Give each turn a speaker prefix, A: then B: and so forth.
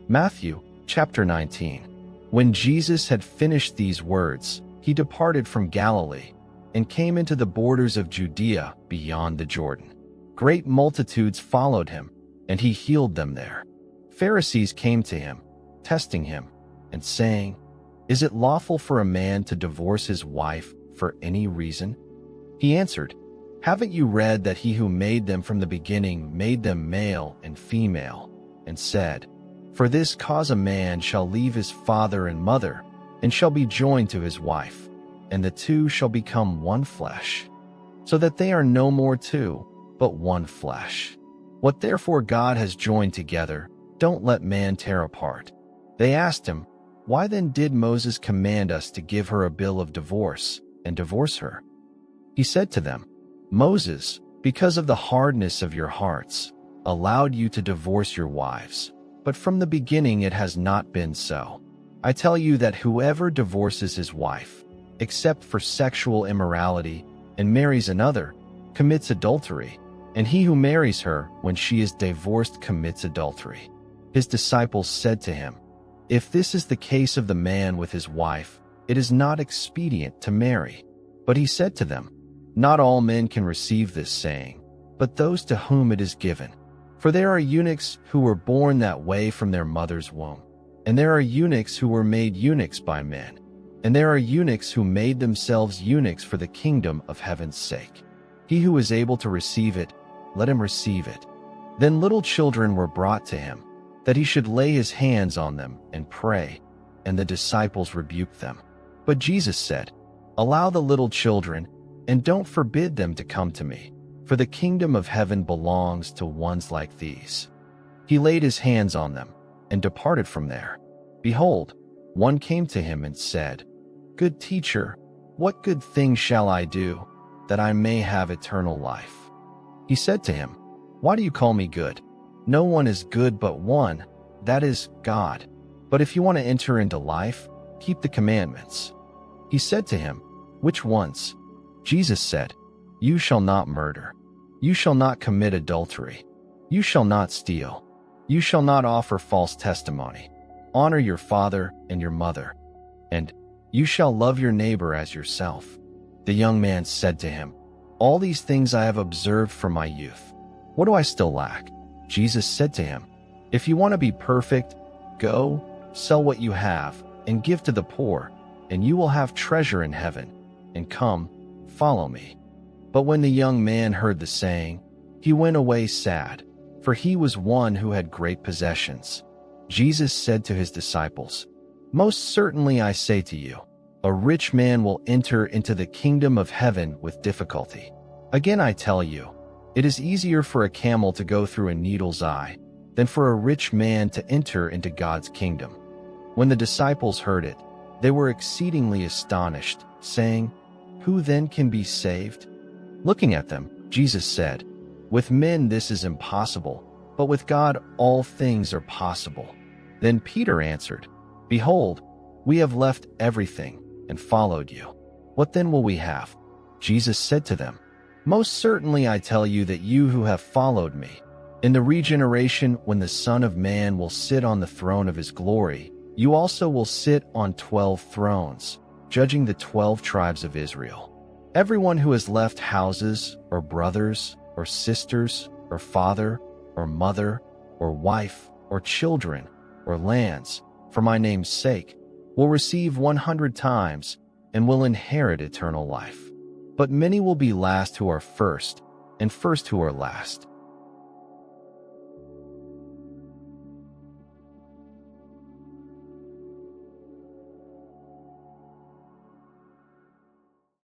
A: Matthew chapter 19. When Jesus had finished these words, he departed from Galilee and came into the borders of Judea beyond the Jordan. Great multitudes followed him, and he healed them there. Pharisees came to him, testing him, and saying, "Is it lawful for a man to divorce his wife for any reason?" He answered, "Haven't you read that he who made them from the beginning made them male and female, and said, 'For this cause a man shall leave his father and mother, and shall be joined to his wife, and the two shall become one flesh,' so that they are no more two, but one flesh. What therefore God has joined together, don't let man tear apart." They asked him, "Why then did Moses command us to give her a bill of divorce and divorce her?" He said to them, "Moses, because of the hardness of your hearts, allowed you to divorce your wives, but from the beginning it has not been so. I tell you that whoever divorces his wife, except for sexual immorality, and marries another, commits adultery, and he who marries her when she is divorced commits adultery." His disciples said to him, "If this is the case of the man with his wife, it is not expedient to marry." But he said to them, "Not all men can receive this saying, but those to whom it is given. For there are eunuchs who were born that way from their mother's womb, and there are eunuchs who were made eunuchs by men, and there are eunuchs who made themselves eunuchs for the kingdom of heaven's sake. He who is able to receive it, let him receive it." Then little children were brought to him, that he should lay his hands on them and pray, and the disciples rebuked them. But Jesus said, "Allow the little children, and don't forbid them to come to me, for the kingdom of heaven belongs to ones like these." He laid his hands on them, and departed from there. Behold, one came to him and said, "Good teacher, what good thing shall I do, that I may have eternal life?" He said to him, "Why do you call me good? No one is good but one, that is, God. But if you want to enter into life, keep the commandments." He said to him, "Which ones?" Jesus said, "You shall not murder. You shall not commit adultery. You shall not steal. You shall not offer false testimony. Honor your father and your mother. And you shall love your neighbor as yourself." The young man said to him, "All these things I have observed from my youth. What do I still lack?" Jesus said to him, "If you want to be perfect, go, sell what you have, and give to the poor, and you will have treasure in heaven. And come, follow me." But when the young man heard the saying, he went away sad, for he was one who had great possessions. Jesus said to his disciples, "Most certainly I say to you, a rich man will enter into the kingdom of heaven with difficulty. Again I tell you, it is easier for a camel to go through a needle's eye than for a rich man to enter into God's kingdom." When the disciples heard it, they were exceedingly astonished, saying, "Who then can be saved?" Looking at them, Jesus said, "With men this is impossible, but with God all things are possible." Then Peter answered, "Behold, we have left everything and followed you. What then will we have?" Jesus said to them, "Most certainly I tell you that you who have followed me, in the regeneration when the Son of Man will sit on the throne of his glory, you also will sit on 12 thrones, judging the 12 tribes of Israel. Everyone who has left houses, or brothers, or sisters, or father, or mother, or wife, or children, or lands, for my name's sake, will receive 100 times and will inherit eternal life. But many will be last who are first, and first who are last."